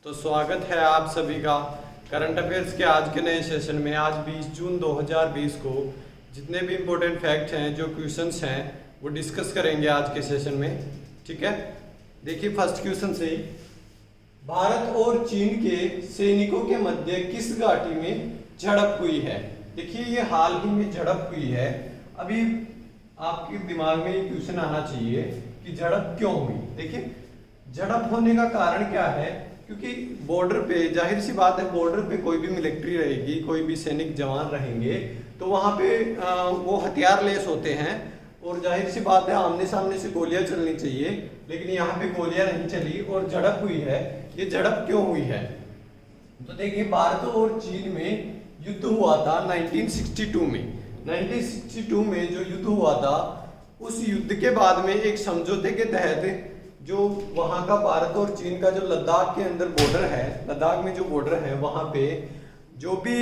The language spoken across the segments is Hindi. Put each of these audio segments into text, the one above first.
तो स्वागत है आप सभी का करंट अफेयर्स के आज के नए सेशन में। आज 20 जून 2020 को जितने भी इम्पोर्टेंट फैक्ट हैं, जो क्वेश्चंस हैं, वो डिस्कस करेंगे आज के सेशन में। ठीक है, देखिए फर्स्ट क्वेश्चन से ही, भारत और चीन के सैनिकों के मध्य किस घाटी में झड़प हुई है। देखिए ये हाल ही में झड़प हुई है। अभी आपके दिमाग में ये क्वेश्चन आना चाहिए कि झड़प क्यों हुई। देखिए झड़प होने का कारण क्या है, क्योंकि बॉर्डर पे जाहिर सी बात है, बॉर्डर पे कोई भी मिलिट्री रहेगी, कोई भी सैनिक जवान रहेंगे तो वहां पे वो हथियार लेस होते हैं और जाहिर सी बात है आमने सामने से गोलियां चलनी चाहिए, लेकिन यहाँ पे गोलियां नहीं चली और झड़प हुई है। ये झड़प क्यों हुई है, तो देखिए भारत और चीन में युद्ध हुआ था 1962 में। 1962 में जो युद्ध हुआ था, उस युद्ध के बाद में एक समझौते के तहत जो वहां का भारत और चीन का जो लद्दाख के अंदर बॉर्डर है, लद्दाख में जो बॉर्डर है, वहां पे जो भी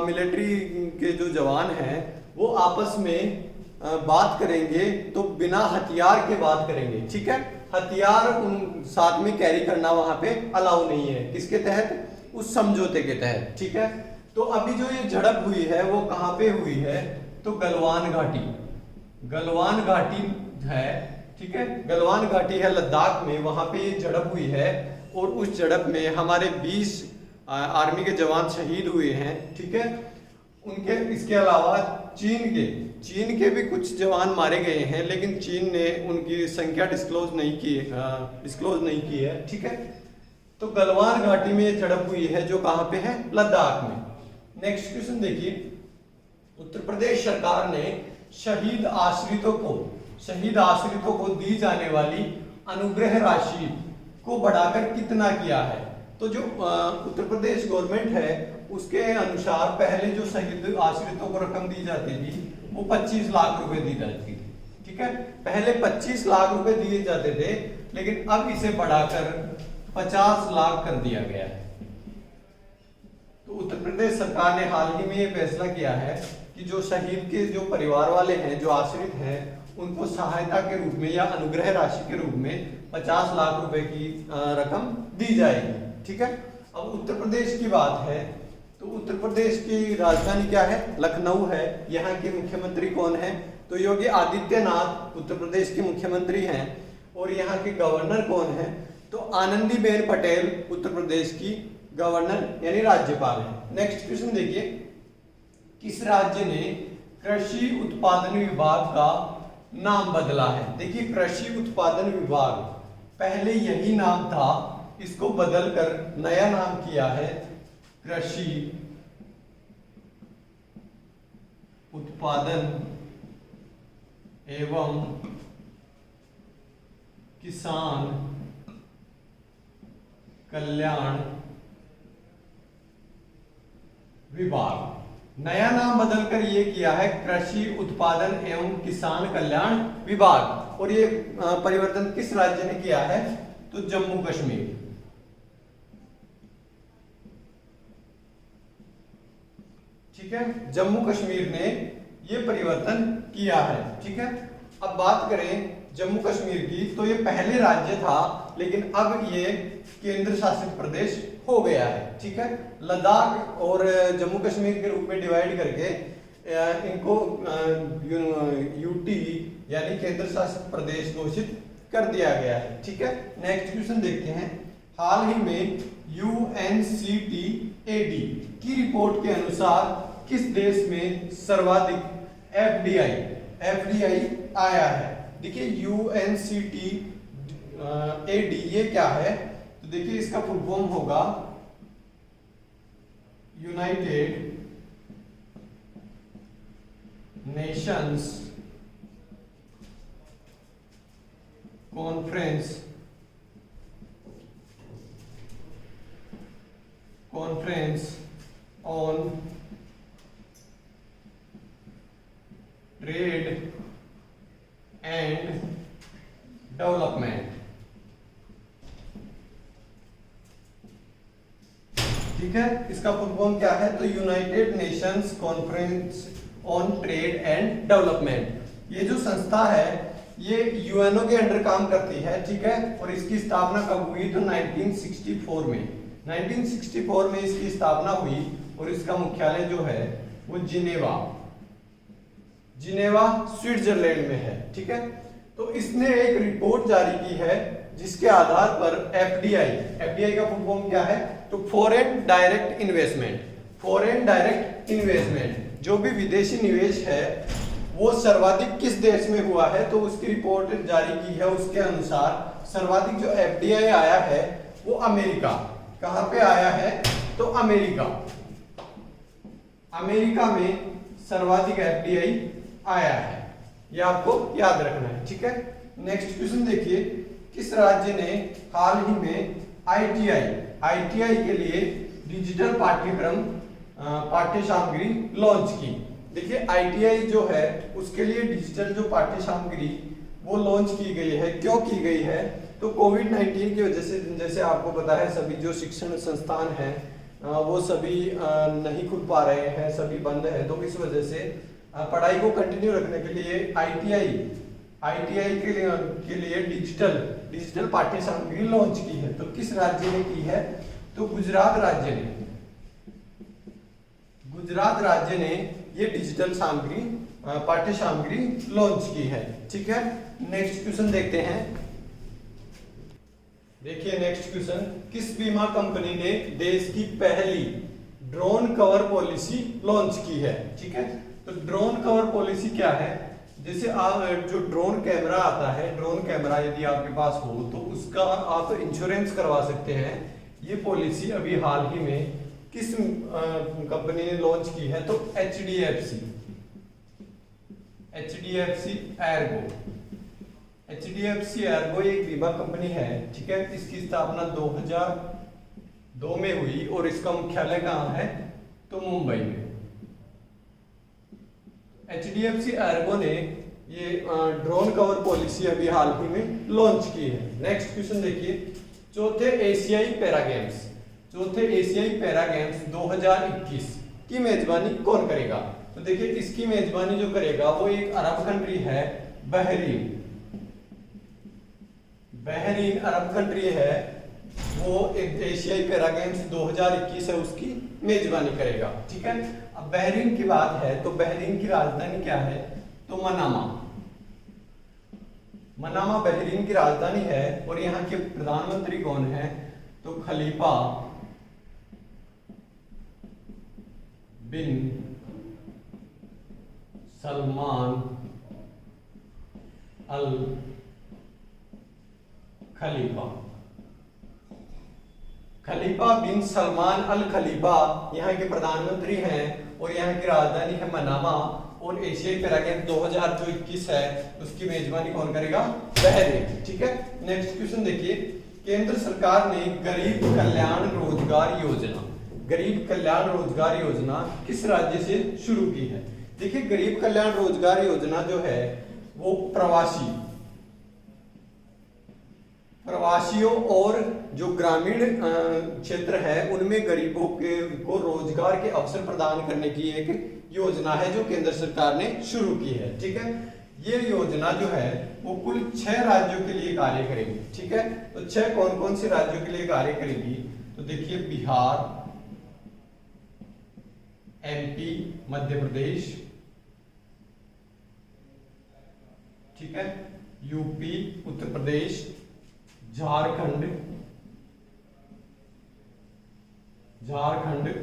मिलिट्री के जो जवान हैं वो आपस में बात करेंगे तो बिना हथियार के बात करेंगे। ठीक है, हथियार उन साथ में कैरी करना वहां पे अलाउ नहीं है। किसके तहत? उस समझौते के तहत। ठीक है, तो अभी जो ये झड़प हुई है वो कहां पे हुई है, तो गलवान घाटी, गलवान घाटी है। ठीक है, गलवान घाटी है लद्दाख में, वहां पे ये झड़प हुई है और उस झड़प में हमारे 20 आर्मी के जवान शहीद हुए हैं। ठीक है, उनके इसके अलावा चीन के भी कुछ जवान मारे गए हैं, लेकिन चीन ने उनकी संख्या डिस्क्लोज नहीं की है। ठीक है, तो गलवान घाटी में ये झड़प हुई है जो कहां पे है, लद्दाख में। नेक्स्ट क्वेश्चन देखिए, उत्तर प्रदेश सरकार ने शहीद आश्रितों को दी जाने वाली अनुग्रह राशि को बढ़ाकर कितना किया है। तो जो उत्तर प्रदेश गवर्नमेंट है उसके अनुसार पहले जो शहीद आश्रितों को रकम दी जाती थी वो 25 लाख रुपए दी जाती थी। ठीक है, पहले 25 लाख रुपए दिए जाते थे, लेकिन अब इसे बढ़ाकर 50 लाख कर दिया गया है। तो उत्तर प्रदेश सरकार ने हाल ही में ये फैसला किया है कि जो शहीद के जो परिवार वाले हैं, जो आश्रित हैं, उनको सहायता के रूप में या अनुग्रह राशि के रूप में 50 लाख रुपए की रकम दी जाएगी। ठीक है, अब उत्तर प्रदेश की बात है तो उत्तर प्रदेश की राजधानी क्या है, लखनऊ है। यहाँ के मुख्यमंत्री कौन है, तो योगी आदित्यनाथ उत्तर प्रदेश के मुख्यमंत्री हैं। और यहाँ के गवर्नर कौन है, तो आनंदीबेन पटेल उत्तर प्रदेश की गवर्नर यानी राज्यपाल है। नेक्स्ट क्वेश्चन देखिए, किस राज्य ने कृषि उत्पादन विभाग का नाम बदला है। देखिए कृषि उत्पादन विभाग पहले यही नाम था, इसको बदलकर नया नाम किया है कृषि उत्पादन एवं किसान कल्याण विभाग। नया नाम बदलकर ये किया है कृषि उत्पादन एवं किसान कल्याण विभाग। और ये परिवर्तन किस राज्य ने किया है, तो जम्मू कश्मीर। ठीक है, जम्मू कश्मीर ने ये परिवर्तन किया है। ठीक है, अब बात करें जम्मू कश्मीर की, तो ये पहले राज्य था, लेकिन अब ये केंद्र शासित प्रदेश हो गया है। ठीक है, लद्दाख और जम्मू कश्मीर के रूप में डिवाइड करके इनको यूटी यानी केंद्र शासित प्रदेश घोषित कर दिया गया है। ठीक है, नेक्स्ट क्वेश्चन देखते हैं। हाल ही में UNCTAD की रिपोर्ट के अनुसार किस देश में सर्वाधिक FDI आया है। देखिए UNCTAD ये क्या है, तो देखिए इसका फुल फॉर्म होगा United Nations conference on trade and development. ठीक है, इसका फुल फॉर्म क्या है, तो United Nations conference on trade and development. ये जो संस्था है ये यूएनओ के अंडर काम करती है। ठीक है, और इसकी स्थापना कब हुई, तो 1964 में। 1964 में इसकी स्थापना हुई और इसका मुख्यालय जो है वो जिनेवा स्विट्जरलैंड में है। ठीक है, तो इसने एक रिपोर्ट जारी की है जिसके आधार पर एफडीआई का फुल फॉर्म क्या है, तो फॉरेन डायरेक्ट इन्वेस्टमेंट, जो भी विदेशी निवेश है वो सर्वाधिक किस देश में हुआ है, तो उसकी रिपोर्ट जारी की है। उसके अनुसार सर्वाधिक जो एफडीआई आया है वो अमेरिका, कहां पे आया है, तो अमेरिका में सर्वाधिक एफडीआई आया है, ये आपको याद रखना है। ठीक है, नेक्स्ट क्वेश्चन देखिए, किस राज्य ने हाल ही में आईटीआई के लिए डिजिटल पाठ्य सामग्री लॉन्च की। देखिए आईटीआई जो है उसके लिए डिजिटल जो पाठ्य सामग्री वो लॉन्च की गई है। क्यों की गई है, तो कोविड-19 की वजह से, जैसे आपको पता है सभी जो शिक्षण संस्थान हैं वो सभी नहीं खुल पा रहे हैं, सभी बंद है, तो इस वजह से पढ़ाई को कंटिन्यू रखने के लिए आईटीआई के लिए डिजिटल पाठ्य सामग्री लॉन्च की है। तो किस राज्य ने की है, तो गुजरात राज्य ने ये डिजिटल पाठ्य सामग्री लॉन्च की है। ठीक है, नेक्स्ट क्वेश्चन देखते हैं। देखिए नेक्स्ट क्वेश्चन, किस बीमा कंपनी ने देश की पहली ड्रोन कवर पॉलिसी लॉन्च की है। ठीक है, तो ड्रोन कवर पॉलिसी क्या है, जैसे आप जो ड्रोन कैमरा आता है, ड्रोन कैमरा यदि आपके पास हो तो उसका आप इंश्योरेंस करवा सकते हैं। ये पॉलिसी अभी हाल ही में किस कंपनी ने लॉन्च की है, तो एचडीएफसी एर्गो एक बीमा कंपनी है। ठीक है, इसकी स्थापना 2002 में हुई और इसका मुख्यालय कहाँ है, तो मुंबई में। एचडीएफसी एर्गो ने ये ड्रोन कवर पॉलिसी अभी हाल ही में लॉन्च की है। नेक्स्ट क्वेश्चन देखिए, चौथे एशियाई पैरा गेम्स 2021 की मेजबानी कौन करेगा। तो देखिए इसकी मेजबानी जो करेगा वो एक अरब कंट्री है, बहरीन अरब कंट्री है, वो एक एशियाई पैरा गेम्स 2021 है उसकी मेजबानी करेगा। ठीक है, अब बहरीन की बात है तो बहरीन की राजधानी क्या है, तो मनामा बहरीन की राजधानी है और यहाँ के प्रधानमंत्री कौन है, तो खलीफा बिन सलमान अल खलीफा बिन सलमान अल खलीफा यहाँ के प्रधानमंत्री हैं और यहाँ की राजधानी है मनामा। और एशियाई पैरा गेम्स 2021 है उसकी मेजबानी कौन करेगा, बहरीन। ठीक है, नेक्स्ट क्वेश्चन देखिए, केंद्र सरकार ने गरीब कल्याण रोजगार योजना किस राज्य से शुरू की है। देखिए गरीब कल्याण रोजगार योजना जो है वो प्रवासियों और जो ग्रामीण क्षेत्र है उनमें गरीबों को रोजगार के अवसर प्रदान करने की एक योजना है जो केंद्र सरकार ने शुरू की है। ठीक है, ये योजना जो है वो कुल 6 राज्यों के लिए कार्य करेगी। ठीक है, तो 6 कौन कौन से राज्यों के लिए कार्य करेगी, तो देखिए बिहार, एमपी, मध्य प्रदेश, ठीक है, यूपी, उत्तर प्रदेश, झारखंड,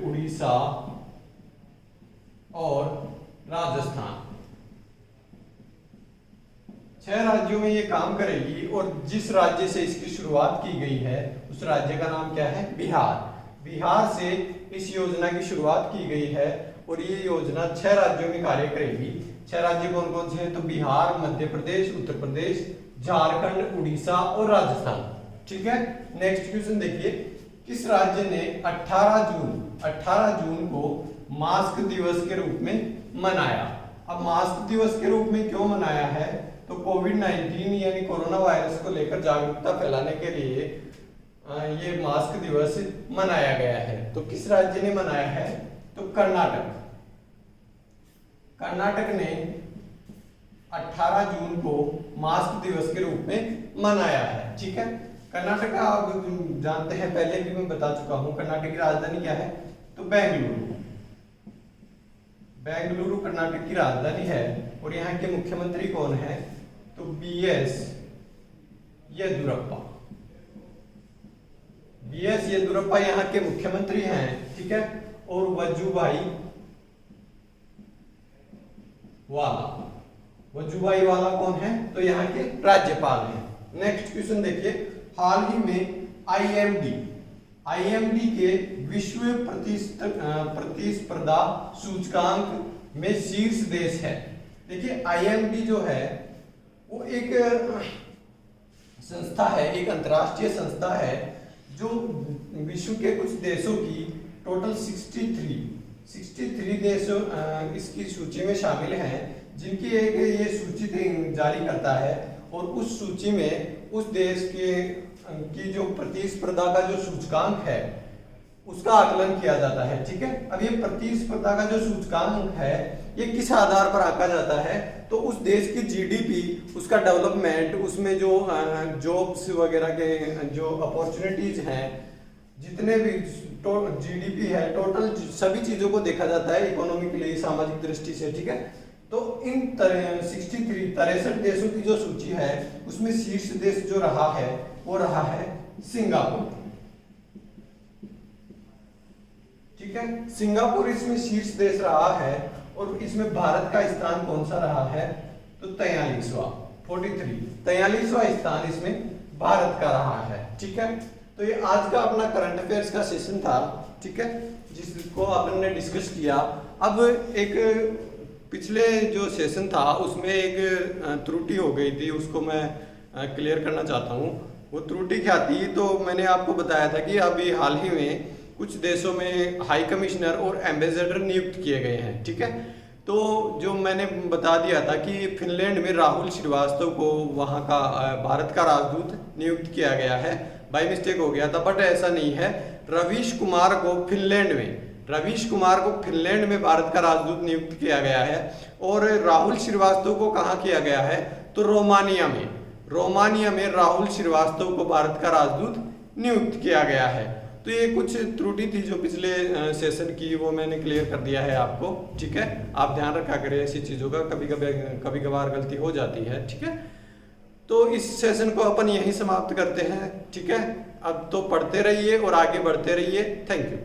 उड़ीसा और राजस्थान। 6 राज्यों में ये काम करेगी और जिस राज्य से इसकी शुरुआत की गई है उस राज्य का नाम क्या है, बिहार से इस योजना की शुरुआत की गई है और ये योजना 6 राज्यों में कार्य करेगी। 6 राज्य कौन कौन से हैं, तो बिहार, मध्य प्रदेश, उत्तर प्रदेश, झारखंड, उड़ीसा और राजस्थान। ठीक है, नेक्स्ट क्वेश्चन देखिए, किस राज्य ने 18 जून को मास्क दिवस के रूप में मनाया। अब मास्क दिवस के रूप में क्यों मनाया है, तो कोविड-19 यानी कोरोना वायरस को लेकर जागरूकता फैलाने के लिए ये मास्क दिवस मनाया गया है। तो किस राज्य ने मनाया है, तो कर्नाटक ने 18 जून को मास्क दिवस के रूप में मनाया है। ठीक है, कर्नाटक आप जानते हैं, पहले भी मैं बता चुका हूं। कर्नाटक की राजधानी क्या है? तो बेंगलुरु। बेंगलुरु कर्नाटक की राजधानी है। और यहाँ के मुख्यमंत्री कौन है? तो बीएस येदियुरप्पा। बीएस येदियुरप्पा यहाँ के मुख्यमंत्री हैं, ठीक है। और वजुभाई वाला, वजुभाई वाला कौन है? तो यहाँ के राज्यपाल हैं। नेक्स्ट क्वेश्चन देखिए, हाल ही में आईएमडी के विश्व प्रतिस्पर्धा सूचकांक में शीर्ष देश है। देखिए आईएमडी जो है वो एक संस्था है, एक अंतरराष्ट्रीय संस्था है जो विश्व के कुछ देशों की टोटल 63 देश इसकी सूची में शामिल हैं, जिनकी एक ये सूची जारी करता है। और उस सूची में उस देश की जो प्रतिस्पर्धा का जो सूचकांक है उसका आकलन किया जाता है, ठीक है। अब ये प्रतिस्पर्धा का जो सूचकांक है ये किस आधार पर आंका जाता है? तो उस देश की जीडीपी, उसका डेवलपमेंट, उसमें जो जॉब्स वगैरह के जो अपॉर्चुनिटीज हैं, जितने भी जीडीपी है, टोटल सभी चीजों को देखा जाता है इकोनॉमिकली, सामाजिक दृष्टि से, ठीक है। तो इन 63 देशों की जो सूची है उसमें शीर्ष देश जो रहा है वो रहा है सिंगापुर, ठीक है। सिंगापुर इसमें शीर्ष देश रहा है। और इसमें भारत का स्थान कौन सा रहा है? तो 43वां स्थान इसमें भारत का रहा है, ठीक है। तो ये आज का अपना करंट अफेयर्स का सेशन था, ठीक है, जिसको अपन ने डिस्कस किया। अब एक पिछले जो सेशन था उसमें एक त्रुटि हो गई थी, उसको मैं क्लियर करना चाहता हूँ। वो त्रुटि क्या थी? तो मैंने आपको बताया था कि अभी हाल ही में कुछ देशों में हाई कमिश्नर और एम्बेसडर नियुक्त किए गए हैं, ठीक है। तो जो मैंने बता दिया था कि फिनलैंड में राहुल श्रीवास्तव को वहाँ का भारत का राजदूत नियुक्त किया गया है, बाय मिस्टेक हो गया था, बट ऐसा नहीं है। रवीश कुमार को फिनलैंड में भारत का राजदूत नियुक्त किया गया है। और राहुल श्रीवास्तव को कहाँ किया गया है? तो रोमानिया में राहुल श्रीवास्तव को भारत का राजदूत नियुक्त किया गया है। तो ये कुछ त्रुटि थी जो पिछले सेशन की, वो मैंने क्लियर कर दिया है आपको, ठीक है। आप ध्यान रखा करें ऐसी चीजों का, कभी कभार गलती हो जाती है, ठीक है। तो इस सेशन को अपन यहीं समाप्त करते हैं, ठीक है। अब तो पढ़ते रहिए और आगे बढ़ते रहिए। Thank you.